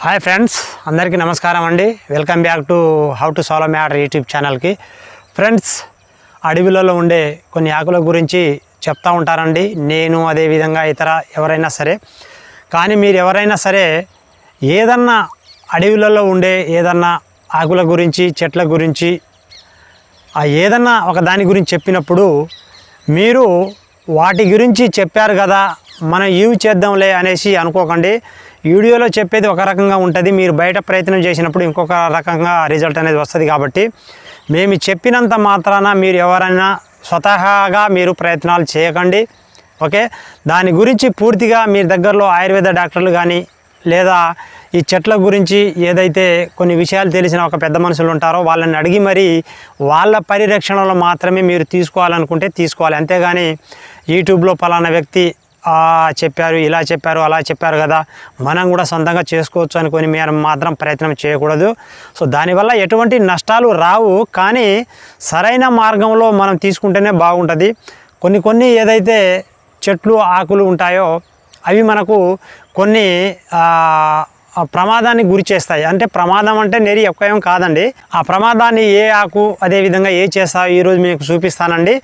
Hi friends, అందరికీ నమస్కారం అండి. Welcome back to how to solve matter YouTube ఛానల్కి. ఫ్రెండ్స్, అడవిలలో ఉండే కొన్ని ఆకుల గురించి చెప్తూ ఉంటారండి నేను, అదేవిధంగా ఇతర ఎవరైనా సరే. కానీ మీరు ఎవరైనా సరే ఏదన్నా అడవిలలో ఉండే ఏదన్నా ఆకుల గురించి, చెట్ల గురించి, ఏదన్నా ఒక దాని గురించి చెప్పినప్పుడు మీరు వాటి గురించి చెప్పారు కదా, మనం యూజ్ చేద్దాంలే అనేసి అనుకోకండి. వీడియోలో చెప్పేది ఒక రకంగా ఉంటుంది, మీరు బయట ప్రయత్నం చేసినప్పుడు ఇంకొక రకంగా రిజల్ట్ అనేది వస్తుంది. కాబట్టి మేము చెప్పినంత మాత్రాన మీరు ఎవరైనా స్వతహాగా మీరు ప్రయత్నాలు చేయకండి. ఓకే, దాని గురించి పూర్తిగా మీ దగ్గరలో ఆయుర్వేద డాక్టర్లు కానీ లేదా ఈ చెట్ల గురించి ఏదైతే కొన్ని విషయాలు తెలిసిన ఒక పెద్ద మనుషులు ఉంటారో వాళ్ళని అడిగి మరి వాళ్ళ పరిరక్షణలో మాత్రమే మీరు తీసుకోవాలనుకుంటే తీసుకోవాలి. అంతేగాని యూట్యూబ్లో పలానా వ్యక్తి చెప్పారు, ఇలా చెప్పారు, అలా చెప్పారు కదా, మనం కూడా సొంతంగా చేసుకోవచ్చు అనుకొని మీరు మాత్రం ప్రయత్నం చేయకూడదు. సో దానివల్ల ఎటువంటి నష్టాలు రావు, కానీ సరైన మార్గంలో మనం తీసుకుంటేనే బాగుంటుంది. కొన్ని ఏదైతే చెట్లు ఆకులు ఉంటాయో అవి మనకు కొన్ని ప్రమాదానికి గురి చేస్తాయి. అంటే ప్రమాదం అంటే నేరి ఎక్కువ ఏం కాదండి. ఆ ప్రమాదాన్ని ఏ ఆకు అదేవిధంగా ఏ చేస్తాయో ఈరోజు మీకు చూపిస్తానండి.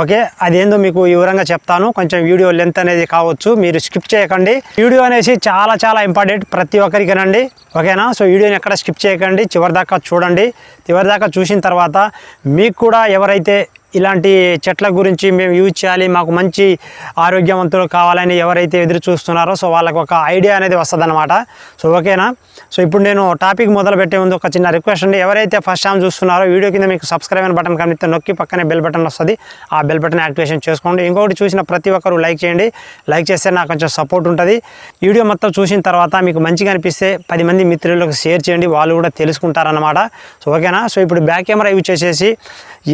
ఓకే, అదేందో మీకు వివరంగా చెప్తాను. కొంచెం వీడియో లెంత్ అనేది కావచ్చు, మీరు స్కిప్ చేయకండి. వీడియో అనేసి చాలా ఇంపార్టెంట్ ప్రతి ఒక్కరికేనండి. ఓకేనా? సో వీడియోని ఎక్కడ స్కిప్ చేయకండి, చివరిదాకా చూడండి. చివరిదాకా చూసిన తర్వాత మీకు కూడా ఎవరైతే ఇలాంటి చెట్ల గురించి మేము యూజ్ చేయాలి, మాకు మంచి ఆరోగ్యవంతులు కావాలని ఎవరైతే ఎదురు చూస్తున్నారో సో వాళ్ళకు ఒక ఐడియా అనేది వస్తుందన్నమాట. సో ఓకేనా? సో ఇప్పుడు నేను టాపిక్ మొదలు పెట్టే ముందు ఒక చిన్న రిక్వెస్ట్ అండి. ఎవరైతే ఫస్ట్ టైం చూస్తున్నారో వీడియో కింద మీకు సబ్స్క్రైబ్ అయిన బటన్ కనిపిస్తే నొక్కి పక్కనే బెల్ బటన్ వస్తుంది, ఆ బెల్ బటన్ యాక్టివేషన్ చేసుకోండి. ఇంకొకటి చూసిన ప్రతి ఒక్కరు లైక్ చేయండి. లైక్ చేస్తే నాకు కొంచెం సపోర్ట్ ఉంటుంది. వీడియో మొత్తం చూసిన తర్వాత మీకు మంచిగా అనిపిస్తే 10 మంది మిత్రులకు షేర్ చేయండి, వాళ్ళు కూడా తెలుసుకుంటారన్నమాట. సో ఓకేనా? సో ఇప్పుడు బ్యాక్ కెమెరా యూజ్ చేసేసి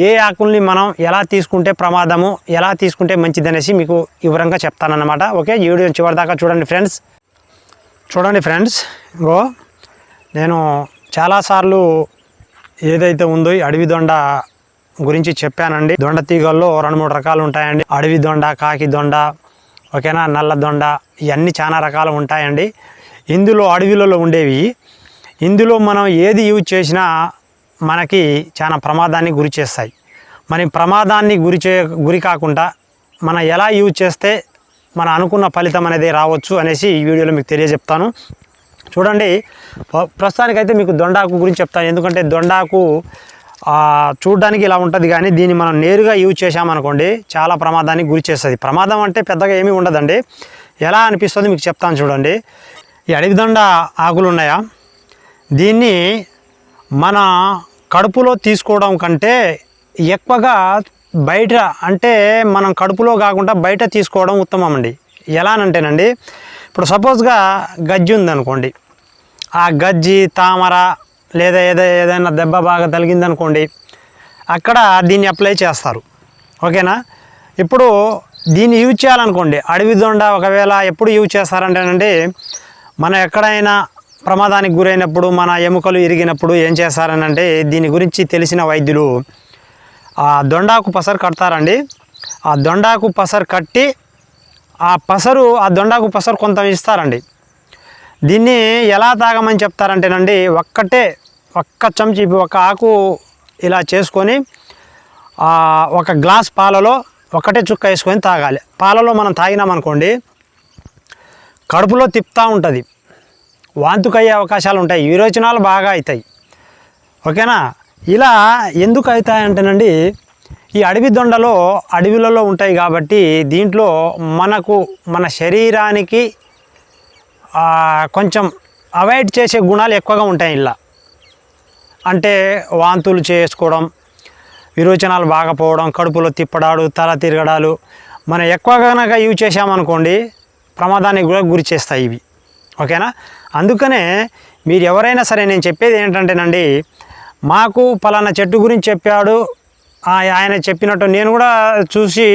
ఏ ఆకుల్ని మనం ఎలా తీసుకుంటే ప్రమాదము, ఎలా తీసుకుంటే మంచిది అనేసి మీకు వివరంగా చెప్తానన్నమాట. ఓకే, ఈ వీడియో చివరిదాకా చూడండి ఫ్రెండ్స్. ఇంకో నేను చాలాసార్లు ఏదైతే ఉందో అడవి దొండ గురించి చెప్పానండి. దొండ తీగల్లో 2-3 రకాలు ఉంటాయండి. అడవి దొండ, కాకి దొండ, ఓకేనా, నల్ల దొండ, ఇవన్నీ చాలా రకాలు ఉంటాయండి. ఇందులో అడవిలలో ఉండేవి, ఇందులో మనం ఏది యూజ్ చేసినా మనకి చాలా ప్రమాదాన్ని గురి చేస్తాయి. మన ప్రమాదాన్ని గురి కాకుండా మనం ఎలా యూజ్ చేస్తే మన అనుకున్న ఫలితం అనేది రావచ్చు అనేసి ఈ వీడియోలో మీకు తెలియజెప్తాను. చూడండి, ప్రస్తుతానికైతే మీకు దొండాకు గురించి చెప్తాను. ఎందుకంటే దొండాకు చూడడానికి ఇలా ఉంటుంది, కానీ దీన్ని మనం నేరుగా యూజ్ చేసామనుకోండి చాలా ప్రమాదానికి గురి చేస్తుంది. ప్రమాదం అంటే పెద్దగా ఏమీ ఉండదండి, ఎలా అనిపిస్తుంది మీకు చెప్తాను. చూడండి, ఈ అడవి దొండ ఆకులు ఉన్నాయా, దీన్ని మన కడుపులో తీసుకోవడం కంటే ఎక్కువగా బయట, అంటే మనం కడుపులో కాకుండా బయట తీసుకోవడం ఉత్తమం అండి. ఎలా అంటేనండి, ఇప్పుడు సపోజ్గా గజ్జి ఉందనుకోండి, ఆ గజ్జి, తామర లేదా ఏదైనా దెబ్బ బాగా తగిలిందనుకోండి, అక్కడ దీన్ని అప్లై చేస్తారు. ఓకేనా? ఇప్పుడు దీన్ని యూజ్ చేయాలనుకోండి, అడవి దొండ ఒకవేళ ఎప్పుడు యూజ్ చేస్తారంటేనండి, మనం ఎక్కడైనా ప్రమాదానికి గురైనప్పుడు, మన ఎముకలు ఇరిగినప్పుడు ఏం చేస్తారనంటే దీని గురించి తెలిసిన వైద్యులు ఆ దొండాకు పసరు కడతారండి. ఆ దొండాకు పసరు కట్టి ఆ దొండాకు పసరు కొంత ఇస్తారండి. దీన్ని ఎలా తాగమని చెప్తారంటేనండి, ఒక్క చెంచా, ఒక ఆకు ఇలా చేసుకొని ఒక గ్లాస్ పాలలో ఒకటే చుక్క వేసుకొని తాగాలి. పాలలో మనం తాగినామనుకోండి కడుపులో తిప్పుతూ ఉంటుంది, వాంతుకయ్యే అవకాశాలు ఉంటాయి, విరోచనాలు బాగా అవుతాయి. ఓకేనా? ఇలా ఎందుకు అవుతాయంటేనండి, ఈ అడవి దొండలో అడవిలలో ఉంటాయి కాబట్టి దీంట్లో మన శరీరానికి కొంచెం అవాయిడ్ చేసే గుణాలు ఎక్కువగా ఉంటాయి. ఇలా అంటే వాంతులు చేసుకోవడం, విరోచనాలు బాగా పోవడం, కడుపులో తిప్పడాలు, తల తిరగడాలు మనం ఎక్కువగా కనుక యూజ్ చేసామనుకోండి ప్రమాదానికి కూడా గురి చేస్తాయి ఇవి. ఓకేనా? అందుకనే మీరు ఎవరైనా సరే, నేను చెప్పేది ఏంటంటేనండి, మాకు పలానా చెట్టు గురించి చెప్పాడు, ఆయన చెప్పినట్టు నేను కూడా చూసి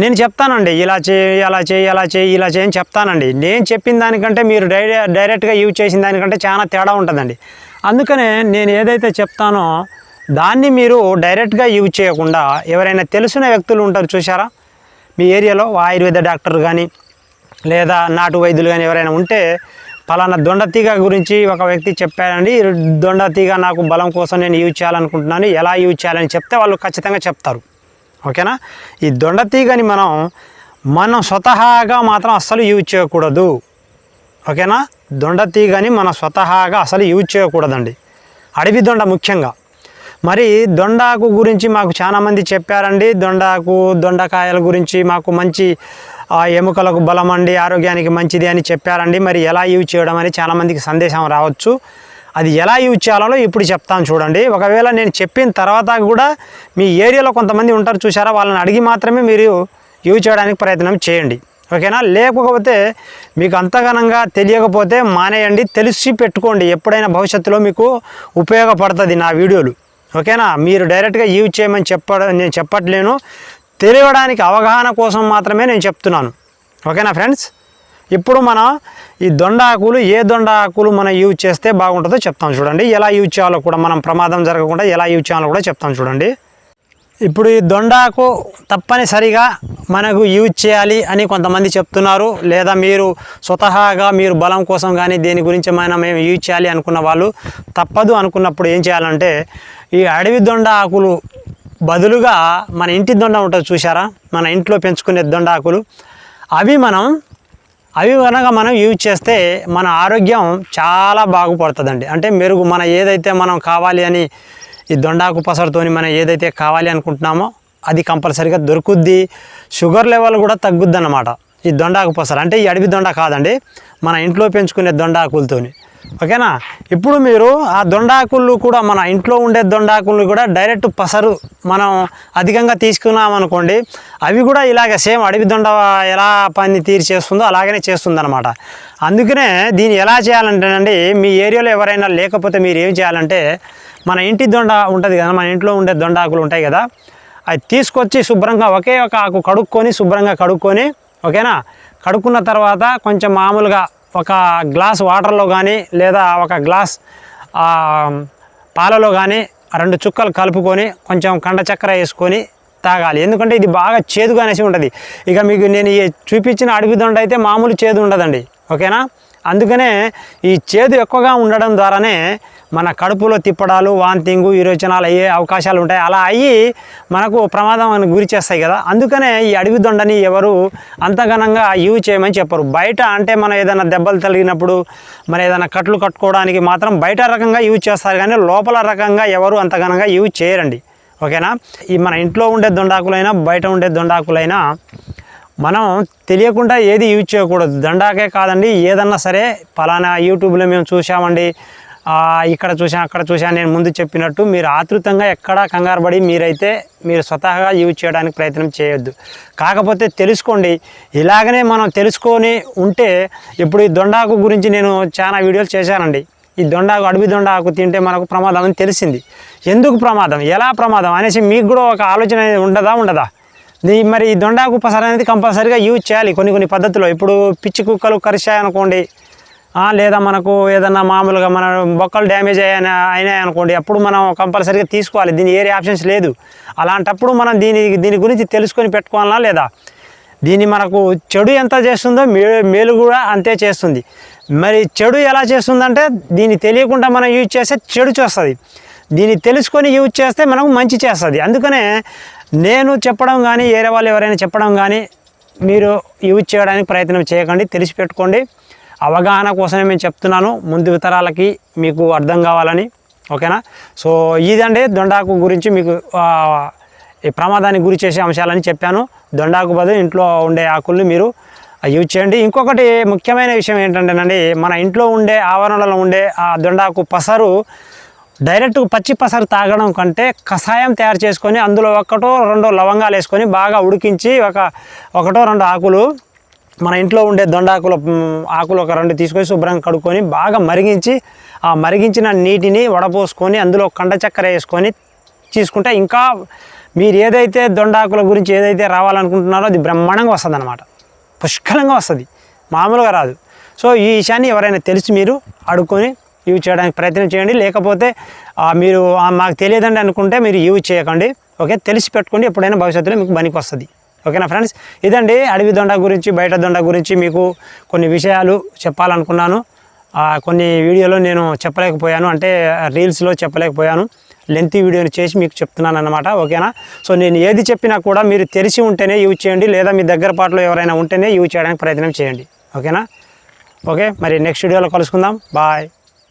నేను చెప్తానండి, ఇలా చేయి, అలా చేయి, అలా చేయి, ఇలా చేయని చెప్తానండి. నేను చెప్పిన దానికంటే మీరు డైరెక్ట్గా యూజ్ చేసిన దానికంటే చాలా తేడా ఉంటుందండి. అందుకనే నేను ఏదైతే చెప్తానో దాన్ని మీరు డైరెక్ట్గా యూజ్ చేయకుండా ఎవరైనా తెలిసిన వ్యక్తులు ఉంటారు చూసారా, మీ ఏరియాలో ఆయుర్వేద డాక్టర్ కానీ లేదా నాటు వైద్యులు కానీ ఎవరైనా ఉంటే పలానా దొండ తీగ గురించి ఒక వ్యక్తి చెప్పారండి, దొండ తీగ నాకు బలం కోసం నేను యూజ్ చేయాలనుకుంటున్నాను, ఎలా యూజ్ చేయాలని చెప్తే వాళ్ళు ఖచ్చితంగా చెప్తారు. ఓకేనా. ఈ దొండ తీగని మనం స్వతహాగా మాత్రం అస్సలు యూజ్ చేయకూడదు. ఓకేనా. దొండ తీగని మనం స్వతహాగా అసలు యూజ్ చేయకూడదండి, అడవి దొండ ముఖ్యంగా. మరి దొండాకు గురించి మాకు చాలామంది చెప్పారండి, దొండకాయల గురించి మాకు మంచి ఎముకలకు బలం అండి, ఆరోగ్యానికి మంచిది అని చెప్పారండి. మరి ఎలా యూజ్ చేయడం అని చాలామందికి సందేశం రావచ్చు. అది ఎలా యూజ్ చేయాలో ఇప్పుడు చెప్తాను చూడండి. ఒకవేళ నేను చెప్పిన తర్వాత కూడా మీ ఏరియాలో కొంతమంది ఉంటారు చూసారా, వాళ్ళని అడిగి మాత్రమే మీరు యూజ్ చేయడానికి ప్రయత్నం చేయండి. ఓకేనా. లేకపోతే మీకు అంతగానంగా తెలియకపోతే మానేయండి, తెలిసి పెట్టుకోండి, ఎప్పుడైనా భవిష్యత్తులో మీకు ఉపయోగపడుతుంది నా వీడియోలు. ఓకేనా. మీరు డైరెక్ట్గా యూజ్ చేయమని నేను చెప్పట్లేను, తెలియడానికి అవగాహన కోసం మాత్రమే నేను చెప్తున్నాను. ఓకేనా ఫ్రెండ్స్. ఇప్పుడు మనం ఈ దొండ ఆకులు మనం యూజ్ చేస్తే బాగుంటుందో చెప్తాం చూడండి. ఎలా యూజ్ చేయాలో కూడా, మనం ప్రమాదం జరగకుండా ఎలా యూజ్ చేయాలో కూడా చెప్తాం చూడండి. ఇప్పుడు ఈ దొండాకు తప్పనిసరిగా మనకు యూజ్ చేయాలి అని కొంతమంది చెప్తున్నారు, లేదా మీరు స్వతహాగా మీరు బలం కోసం కానీ దేని గురించి మేము యూజ్ చేయాలి అనుకున్న వాళ్ళు తప్పదు అనుకున్నప్పుడు ఏం చేయాలంటే, ఈ అడవి దొండ ఆకులు బదులుగా మన ఇంటి దొండ ఉంటుంది చూసారా, మన ఇంట్లో పెంచుకునే దొండ ఆకులు, అవి కనుక మనం యూజ్ చేస్తే మన ఆరోగ్యం చాలా బాగుపడుతుందండి. అంటే మెరుగు, మన ఏదైతే మనం కావాలి అని ఈ దొండాకు పసరుతోని మనం ఏదైతే కావాలి అనుకుంటున్నామో అది కంపల్సరీగా దొరుకుద్ది. షుగర్ లెవెల్ కూడా తగ్గుద్ది అన్నమాట ఈ దొండాకు పసరు. అంటే ఈ అడవి దొండ కాదండి, మన ఇంట్లో పెంచుకునే దొండాకులతోని. ఓకేనా. ఇప్పుడు మీరు ఆ దొండాకులు కూడా, మన ఇంట్లో ఉండే దొండాకులు కూడా డైరెక్ట్ పసరు మనం అధికంగా తీసుకున్నాం అనుకోండి, అవి కూడా ఇలాగ సేమ్ అడవి దొండ ఎలా పని తీరి చేస్తుందో అలాగనే చేస్తుంది అనమాట. అందుకనే దీన్ని ఎలా చేయాలంటేనండి, మీ ఏరియాలో ఎవరైనా లేకపోతే మీరు ఏం చేయాలంటే, మన ఇంటి దొండ ఉంటుంది కదా, మన ఇంట్లో ఉండే దొండ ఆకులు ఉంటాయి కదా, అవి తీసుకొచ్చి శుభ్రంగా ఒకే ఒక ఆకు శుభ్రంగా కడుక్కొని, ఓకేనా. కడుక్కున్న తర్వాత కొంచెం మామూలుగా ఒక గ్లాస్ వాటర్లో కానీ లేదా ఒక గ్లాస్ పాలలో కానీ 2 చుక్కలు కలుపుకొని కొంచెం కండ చక్కెర వేసుకొని తాగాలి. ఎందుకంటే ఇది బాగా చేదుగా అనేసి ఉంటుంది. ఇక మీకు నేను చూపించిన అడవి దొండ అయితే మామూలు చేదు ఉండదండి. ఓకేనా. అందుకనే ఈ చేదు ఎక్కువగా ఉండడం ద్వారానే మన కడుపులో తిప్పడాలు, వాంతింగు, విరోచనాలు అయ్యే అవకాశాలు ఉంటాయి. అలా అయ్యి మనకు ప్రమాదం గురి చేస్తాయి కదా. అందుకనే ఈ అడవి దొండని ఎవరు అంతగనంగా యూజ్ చేయమని చెప్పరు. బయట అంటే మనం ఏదైనా దెబ్బలు తగిలినప్పుడు, మన ఏదైనా కట్లు కట్టుకోవడానికి మాత్రం బయట రకంగా యూజ్ చేస్తారు, కానీ లోపల రకంగా ఎవరు అంతగనంగా యూజ్ చేయరండి. ఓకేనా. ఈ మన ఇంట్లో ఉండే దొండాకులైనా బయట ఉండే దొండాకులైనా మనం తెలియకుండా ఏది యూజ్ చేయకూడదు. దొండాకే కాదండి, ఏదన్నా సరే పలానా యూట్యూబ్లో మేము చూసామండి, ఇక్కడ చూసాం అక్కడ చూసాను నేను ముందు చెప్పినట్టు మీరు ఆతృతంగా ఎక్కడా కంగారు పడి మీరు స్వతహాగా యూజ్ చేయడానికి ప్రయత్నం చేయొద్దు. కాకపోతే తెలుసుకోండి. ఇలాగనే మనం తెలుసుకొని ఉంటే, ఇప్పుడు ఈ దొండాకు గురించి నేను చాలా వీడియోలు చేశానండి. ఈ అడవి దొండ ఆకు తింటే మనకు ప్రమాదం అని తెలిసింది. ఎందుకు ప్రమాదం, ఎలా ప్రమాదం అనేసి మీకు కూడా ఒక ఆలోచన ఉండదా? మరి ఈ దొండాకు పసరు అనేది కంపల్సరీగా యూజ్ చేయాలి కొన్ని పద్ధతిలో. ఇప్పుడు పిచ్చి కుక్కలు కరిచాయనుకోండి, లేదా మనకు ఏదన్నా మామూలుగా మన బొక్కలు డ్యామేజ్ అయినాయి అనుకోండి, అప్పుడు మనం కంపల్సరీగా తీసుకోవాలి. దీని ఏరే ఆప్షన్స్ లేదు. అలాంటప్పుడు మనం దీని గురించి తెలుసుకొని పెట్టుకోవాలా లేదా? దీన్ని మనకు చెడు ఎంత చేస్తుందో మేలు కూడా అంతే చేస్తుంది. మరి చెడు ఎలా చేస్తుందంటే, దీన్ని తెలియకుండా మనం యూజ్ చేస్తే చెడు చేస్తుంది, దీన్ని తెలుసుకొని యూజ్ చేస్తే మనకు మంచి చేస్తుంది. అందుకనే నేను చెప్పడం కానీ వేరే వాళ్ళు ఎవరైనా చెప్పడం కానీ మీరు యూజ్ చేయడానికి ప్రయత్నం చేయకండి, తెలిసి పెట్టుకోండి. అవగాహన కోసమే నేను చెప్తున్నాను, ముందు తరాలకి మీకు అర్థం కావాలని. ఓకేనా. సో ఇదండి దొండాకు గురించి మీకు ఈ ప్రమాదానికి గురి చేసే అంశాలని చెప్పాను. దొండాకు బదులు ఇంట్లో ఉండే ఆకుల్ని మీరు యూజ్ చేయండి. ఇంకొకటి ముఖ్యమైన విషయం ఏంటంటేనండి, మన ఇంట్లో ఉండే ఆవరణలో ఉండే ఆ దొండాకు పసరు డైరెక్ట్ పచ్చి పసరు తాగడం కంటే కషాయం తయారు చేసుకొని అందులో 1-2 లవంగాలు వేసుకొని బాగా ఉడికించి 1-2 ఆకులు, మన ఇంట్లో ఉండే దొండాకుల ఆకులు 2 తీసుకొని శుభ్రంగా కడుక్కొని బాగా మరిగించి, ఆ మరిగించిన నీటిని వడపోసుకొని అందులో కండ చక్కెర వేసుకొని తీసుకుంటే ఇంకా మీరు ఏదైతే దొండాకుల గురించి ఏదైతే రావాలనుకుంటున్నారో అది బ్రహ్మాండంగా వస్తుంది అన్నమాట, పుష్కలంగా వస్తుంది, మామూలుగా రాదు. సో ఈ విషయాన్ని ఎవరైనా తెలిసి మీరు అడుక్కొని యూజ్ చేయడానికి ప్రయత్నం చేయండి. లేకపోతే మీరు మాకు తెలియదండి అనుకుంటే మీరు యూజ్ చేయకండి. ఓకే, తెలిసి పెట్టుకోండి, ఎప్పుడైనా భవిష్యత్తులో మీకు పనికి వస్తుంది. ఓకేనా ఫ్రెండ్స్, ఇదండి అడవి దొండ గురించి, బయట దొండ గురించి మీకు కొన్ని విషయాలు చెప్పాలనుకున్నాను. కొన్ని వీడియోలో నేను చెప్పలేకపోయాను, అంటే రీల్స్లో చెప్పలేకపోయాను. లెంతీ వీడియోని చేసి మీకు చెప్తున్నాను అన్నమాట. ఓకేనా? సో నేను ఏది చెప్పినా కూడా మీరు తెలిసి ఉంటేనే యూజ్ చేయండి, లేదా మీ దగ్గర పాటలో ఎవరైనా ఉంటేనే యూజ్ చేయడానికి ప్రయత్నం చేయండి. ఓకేనా? ఓకే, మరి నెక్స్ట్ వీడియోలో కలుసుకుందాం. బాయ్.